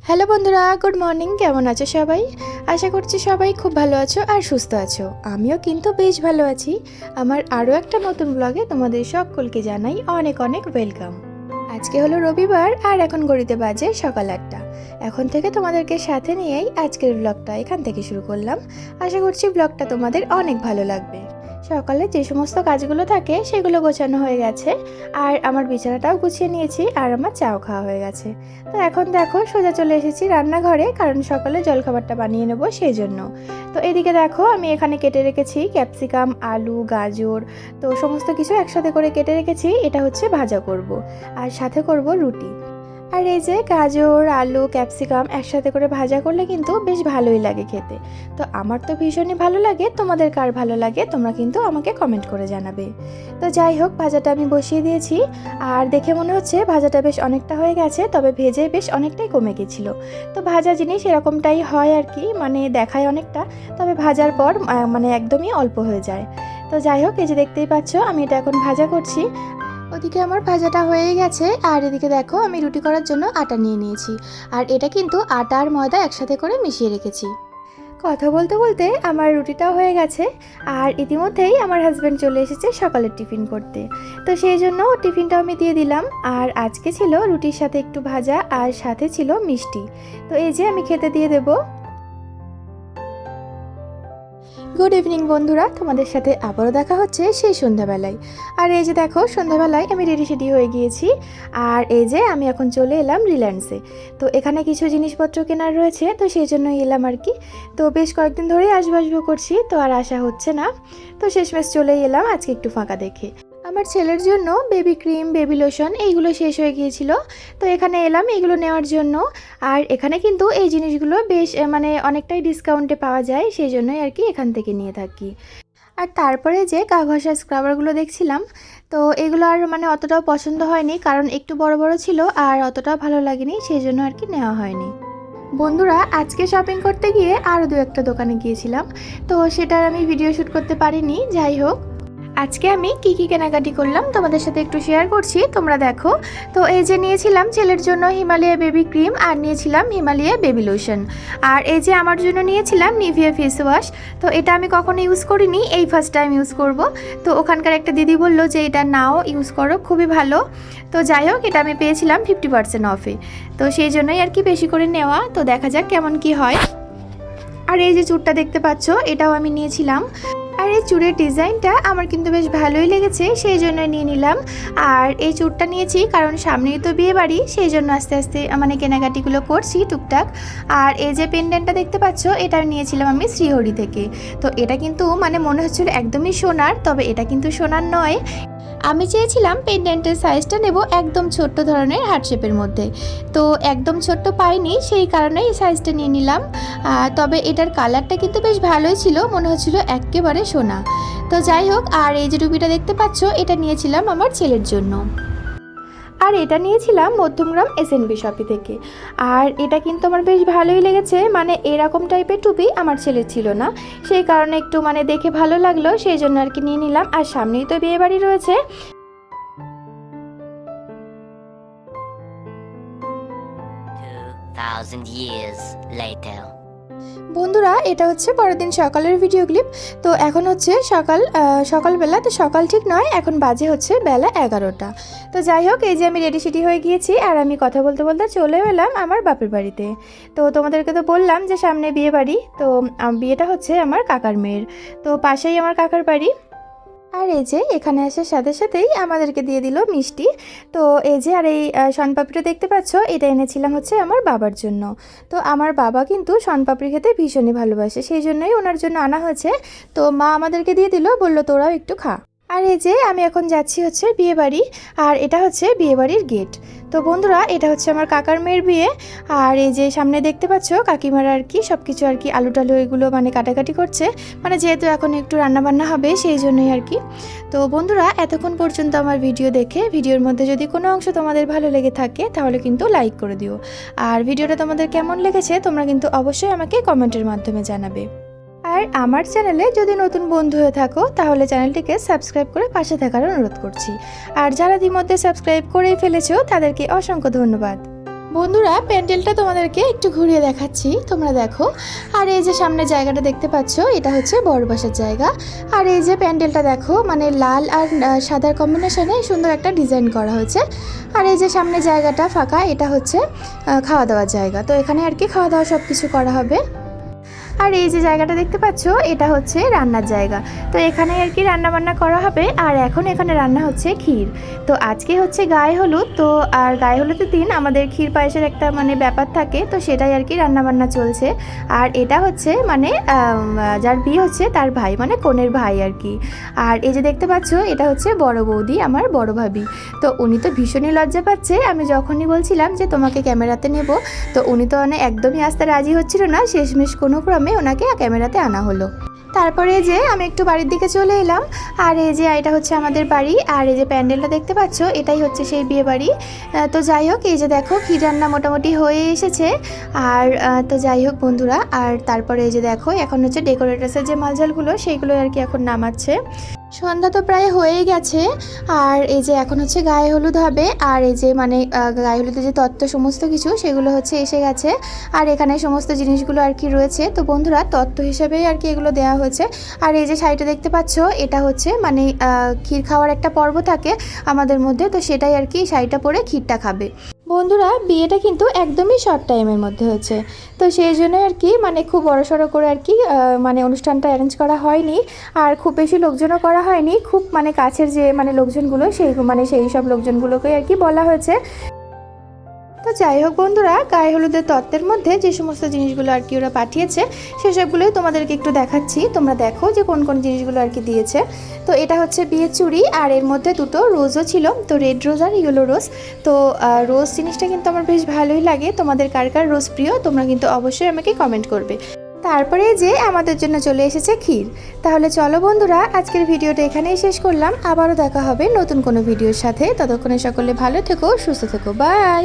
Hello বন্ধুরা, good morning. কেমন আছো সবাই? আশা করছি সবাই খুব ভালো আছো আর সুস্থ আছো। আমিও কিন্তু বেশ ভালো আছি। আমার আরও একটা নতুন ব্লগে তোমাদের সকলকে জানাই অনেক অনেক ওয়েলকাম। আজকে হলো রবিবার আর এখন ঘড়িতে বাজে সকাল 8টা। এখন থেকে তোমাদেরকে সাথে নিয়েই আজকের ব্লগটা এখান থেকে শুরু করলাম। আশা করছি ব্লগটা তোমাদের অনেক ভালো লাগবে। সকালে যে সমস্ত কাজগুলো থাকে সেগুলো গোছানো হয়ে গেছে, আর আমার বিছানাটাও গুছিয়ে নিয়েছি, আর আমার চাও খাওয়া হয়ে গেছে। তো এখন দেখো সোজা চলে এসেছি রান্নাঘরে, কারণ সকালে জলখাবারটা বানিয়ে নেবো সেই জন্য। তো এদিকে দেখো আমি এখানে কেটে রেখেছি ক্যাপসিকাম, আলু, গাজর, তো সমস্ত কিছু একসাথে করে কেটে রেখেছি। এটা হচ্ছে ভাজা করব, আর সাথে করব রুটি। আর এই যে গাজর, আলু, ক্যাপসিকাম একসাথে করে ভাজা করলে কিন্তু বেশ ভালোই লাগে খেতে। তো আমার তো ভীষণই ভালো লাগে, তোমাদের কার ভালো লাগে তোমরা কিন্তু আমাকে কমেন্ট করে জানাবে। তো যাই হোক, ভাজাটা আমি বসিয়ে দিয়েছি, আর দেখে মনে হচ্ছে ভাজাটা বেশ অনেকটা হয়ে গেছে, তবে ভেজে বেশ অনেকটাই কমে গেছিলো। তো ভাজা জিনিস এরকমটাই হয় আর কি, মানে দেখায় অনেকটা, তবে ভাজার পর মানে একদমই অল্প হয়ে যায়। তো যাই হোক, এই যে দেখতেই পাচ্ছ আমি এটা এখন ভাজা করছি। ওদিকে আমার ভাজাটা হয়ে গেছে, আর এদিকে দেখো আমি রুটি করার জন্য আটা নিয়ে নিয়েছি। আর এটা কিন্তু আটা আর ময়দা একসাথে করে মিশিয়ে রেখেছি। কথা বলতে বলতে আমার রুটিটাও হয়ে গেছে, আর ইতিমধ্যেই আমার হাজব্যান্ড চলে এসেছে সকালের টিফিন করতে। তো সেই জন্য টিফিনটাও আমি দিয়ে দিলাম। আর আজকে ছিল রুটির সাথে একটু ভাজা, আর সাথে ছিল মিষ্টি। তো এই যে আমি খেতে দিয়ে দেবো। গুড ইভিনিং বন্ধুরা, তোমাদের সাথে আবারও দেখা হচ্ছে সেই সন্ধ্যাবেলায়। আর এই যে দেখো সন্ধ্যাবেলায় আমি রেডি হয়ে গিয়েছি, আর এই যে আমি এখন চলে এলাম রিলায়েন্সে। তো এখানে কিছু জিনিসপত্র কেনার রয়েছে, তো সেই জন্যই এলাম আর কি। তো বেশ কয়েকদিন ধরেই আসবো করছি, তো আর আসা হচ্ছে না। তো শেষমেশ চলেই এলাম আজকে একটু ফাঁকা দেখে। আমার ছেলের জন্য বেবি ক্রিম, বেবি লোশন এইগুলো শেষ হয়ে গিয়েছিল, তো এখানে এলাম এইগুলো নেওয়ার জন্য। আর এখানে কিন্তু এই জিনিসগুলো বেশ মানে অনেকটাই ডিসকাউন্টে পাওয়া যায়, সেই জন্যই আর কি এখান থেকে নিয়ে থাকি। আর তারপরে যে গা ঘষা স্ক্রাবারগুলো দেখছিলাম, তো এগুলো আর মানে অতটাও পছন্দ হয়নি, কারণ একটু বড় বড় ছিল আর অতটাও ভালো লাগেনি, সেই জন্য আর কি নেওয়া হয়নি। বন্ধুরা, আজকে শপিং করতে গিয়ে আরও দু একটা দোকানে গিয়েছিলাম, তো সেটার আমি ভিডিও শ্যুট করতে পারিনি। যাই হোক, আজকে আমি কি কেনাকাটি করলাম তোমাদের সাথে একটু শেয়ার করছি, তোমরা দেখো। তো এই যে নিয়েছিলাম ছেলের জন্য হিমালয়া বেবি ক্রিম, আর নিয়েছিলাম হিমালয়া বেবি লোশন। আর এই যে আমার জন্য নিয়েছিলাম নিভিয়া ফেস ওয়াশ। তো এটা আমি কখনো ইউজ করিনি, এই ফার্স্ট টাইম ইউজ করব। তো ওখানকার একটা দিদি বলল যে এটা নাও ইউজ করো, খুবই ভালো। তো যাই হোক, এটা আমি পেয়েছিলাম 50% অফে, তো সেই জন্যই আর কি বেশি করে নেওয়া। তো দেখা যাক কেমন কি হয়। আর এই যে চুড়টা দেখতে পাচ্ছ, এটাও আমি নিয়েছিলাম। আর এই চুড়ের ডিজাইনটা আমার কিন্তু বেশ ভালোই লেগেছে, সেই জন্য নিয়ে নিলাম। আর এই চুড়টা নিয়েছি কারণ সামনেই তো বিয়ে বাড়ি, সেই জন্য আস্তে আস্তে মানে কেনাকাটিগুলো করছি টুকটাক। আর এই যে পেন্ডেন্টটা দেখতে পাচ্ছ, এটা নিয়েছিলাম আমি শ্রীহরি থেকে। তো এটা কিন্তু মানে মনে হচ্ছিল একদমই সোনার, তবে এটা কিন্তু সোনার নয়। আমি চেয়েছিলাম পেন্ডেন্টের সাইজটা নেব একদম ছোট্ট ধরনের হার্ট শেপের মধ্যে, তো একদম ছোট্ট পাইনি, সেই কারণে এই সাইজটা নিয়ে নিলাম। তবে এটার কালারটা কিন্তু বেশ ভালোই ছিল, মনে হচ্ছিল একেবারে সোনা। তো যাই হোক, আর এই যে টুপিটা দেখতে পাচ্ছ, এটা নিয়েছিলাম আমার ছেলের জন্য। আর এটা নিয়েছিলাম মধ্যমগ্রাম এসএনবি শপি থেকে। আর এটা কিন্তু আমার বেশ ভালোই লেগেছে, মানে এরকম টাইপের টুপি আমার ছেলের ছিল না, সেই কারণে একটু মানে দেখে ভালো লাগলো, সেই জন্য আর কি নিয়ে নিলাম। আর সামনেই তো বিয়ে বাড়ি রয়েছে। 2000 years later. বন্ধুরা, এটা হচ্ছে পরের দিন সকালের ভিডিও ক্লিপ। তো এখন হচ্ছে সকালবেলা, তো সকাল ঠিক নয়, এখন বাজে হচ্ছে বেলা 11টা। তো যাই হোক, এই যে আমি রেডি হয়ে গিয়েছি, আর আমি কথা বলতে বলতে চলে এলাম আমার বাপের বাড়িতে। তো তোমাদেরকে তো বললাম যে সামনে বিয়ে বাড়ি, তো বিয়েটা হচ্ছে আমার কাকার মেয়ের, তো পাশেই আমার কাকার বাড়ি। আর এই যে এখানে আসার সাথে সাথেই আমাদেরকে দিয়ে দিল মিষ্টি। তো এই যে আর এই শনপাপড়িটা দেখতে পাচ্ছ, এটা এনেছিলাম হচ্ছে আমার বাবার জন্য। তো আমার বাবা কিন্তু শনপাপড়ি খেতে ভীষণই ভালোবাসে, সেই জন্যই ওনার জন্য আনা হয়েছে। তো মা আমাদেরকে দিয়ে দিল, বলল তোরাও একটু খা। আর এই যে আমি এখন যাচ্ছি হচ্ছে বিয়ে বাড়ি, আর এটা হচ্ছে বিয়ে বাড়ির গেট। তো বন্ধুরা, এটা হচ্ছে আমার কাকার মেয়ের বিয়ে। আর এই যে সামনে দেখতে পাচ্ছ কাকিমারা আর কি সব কিছু আর কি আলু টালু এগুলো মানে কাটাকাটি করছে, মানে যেহেতু এখন একটু রান্নাবান্না হবে সেই জন্যই আর কি। তো বন্ধুরা, এতক্ষণ পর্যন্ত আমার ভিডিও দেখে ভিডিওর মধ্যে যদি কোনো অংশ তোমাদের ভালো লেগে থাকে তাহলে কিন্তু লাইক করে দিও। আর ভিডিওটা তোমাদের কেমন লেগেছে তোমরা কিন্তু অবশ্যই আমাকে কমেন্টের মাধ্যমে জানাবে। আর আমার চ্যানেলে যদি নতুন বন্ধু হয়ে থাকো তাহলে চ্যানেলটিকে সাবস্ক্রাইব করে পাশে থাকার অনুরোধ করছি। আর যারা ইতিমধ্যে সাবস্ক্রাইব করেই ফেলেছো তাদেরকে অসংখ্য ধন্যবাদ। বন্ধুরা প্যান্ডেলটা তোমাদেরকে একটু ঘুরিয়ে দেখাচ্ছি, তোমরা দেখো। আর এই যে সামনে জায়গাটা দেখতে পাচ্ছ, এটা হচ্ছে বড় বাসার জায়গা। আর এই যে প্যান্ডেলটা দেখো, মানে লাল আর সাদার কম্বিনেশনে সুন্দর একটা ডিজাইন করা হয়েছে। আর এই যে সামনে জায়গাটা ফাঁকা, এটা হচ্ছে খাওয়া দাওয়ার জায়গা। তো এখানে আর কি খাওয়া দাওয়া সব কিছু করা হবে। আর এই যে জায়গাটা দেখতে পাচ্ছ, এটা হচ্ছে রান্নার জায়গা। তো এখানে আর কি রান্না বান্না করা হবে। আর এখন এখানে রান্না হচ্ছে ক্ষীর। তো আজকে হচ্ছে গায়ে হলুদ, তো আর গায়ে হলুদের দিন আমাদের ক্ষীর পায়েসের একটা মানে ব্যাপার থাকে, তো সেটাই আর কি রান্না বান্না চলছে। আর এটা হচ্ছে মানে যার বিয়ে হচ্ছে তার ভাই, মানে কনের ভাই আর কি। আর এই যে দেখতে পাচ্ছ, এটা হচ্ছে বড় বৌদি, আমার বড় ভাবি। তো উনি তো ভীষণই লজ্জা পাচ্ছে। আমি যখনই বলছিলাম যে তোমাকে ক্যামেরাতে নেব, তো উনি তো মানে একদমই আসতে রাজি হচ্ছিল না। শেষমেশ কোনো ক্রমে ওনাকে ক্যামেরাতে আনা হলো। তারপরে যে আমি একটু বাড়ির দিকে চলে এলাম। আর এই যে এটা হচ্ছে আমাদের বাড়ি। আর এই যে প্যান্ডেলটা দেখতে পাচ্ছ, এটাই হচ্ছে সেই বিয়ে বাড়ি। তো যাই হোক, এই যে দেখো ক্ষীর রান্না মোটামুটি হয়ে এসেছে। আর তো যাই হোক বন্ধুরা, আর তারপরে এই যে দেখো এখন হচ্ছে ডেকোরেটার্সের যে মালজালগুলো সেইগুলো আর কি এখন নামাচ্ছে। সন্ধ্যা তো প্রায় হয়েই গেছে। আর এই যে এখন হচ্ছে গায়ে হলুদ হবে। আর এই যে মানে গায়ে হলুদের যে তত্ত্ব সমস্ত কিছু সেগুলো হচ্ছে এসে গেছে। আর এখানে সমস্ত জিনিসগুলো আর কি রয়েছে। তো বন্ধুরা তত্ত্ব হিসেবেই আর কি এগুলো দেওয়া হয়েছে। আর এই যে শাড়িটা দেখতে পাচ্ছ, এটা হচ্ছে মানে ক্ষীর খাওয়ার একটা পর্ব থাকে আমাদের মধ্যে, তো সেটাই আর কি শাড়িটা পরে ক্ষীরটা খাবে। বন্ধুরা বিয়েটা কিন্তু একদমই শর্ট টাইমের মধ্যে হয়েছে, তো সেই জন্য আর কি মানে খুব বড়সড় করে আর কি মানে অনুষ্ঠানটা অ্যারেঞ্জ করা হয়নি। আর খুব বেশি লোকজনও করা হয়নি, খুব মানে কাছের যে মানে লোকজনগুলো সেই সব লোকজনগুলোকে আর কি বলা হয়েছে। তো যাই হোক বন্ধুরা, গায়ে হলুদের তত্ত্বের মধ্যে যে সমস্ত জিনিসগুলো আর কি ওরা পাঠিয়েছে সেসবগুলোই তোমাদেরকে একটু দেখাচ্ছি। তোমরা দেখো যে কোন কোন জিনিসগুলো আর কি দিয়েছে। তো এটা হচ্ছে বিয়ের চুড়ি, আর এর মধ্যে দুটো রোজও ছিল, তো রেড রোজ আর ইয়েলো রোজ। তো রোজ জিনিসটা কিন্তু আমার বেশ ভালোই লাগে। তোমাদের কার কার রোজ প্রিয় তোমরা কিন্তু অবশ্যই আমাকে কমেন্ট করবে। তারপরে যে আমাদের জন্য চলে এসেছে ক্ষীর। তাহলে চলো বন্ধুরা, আজকের ভিডিওটা এখানেই শেষ করলাম। আবারও দেখা হবে নতুন কোনো ভিডিওর সাথে। ততক্ষণে সকলে ভালো থেকো, সুস্থ থেকো, বাই।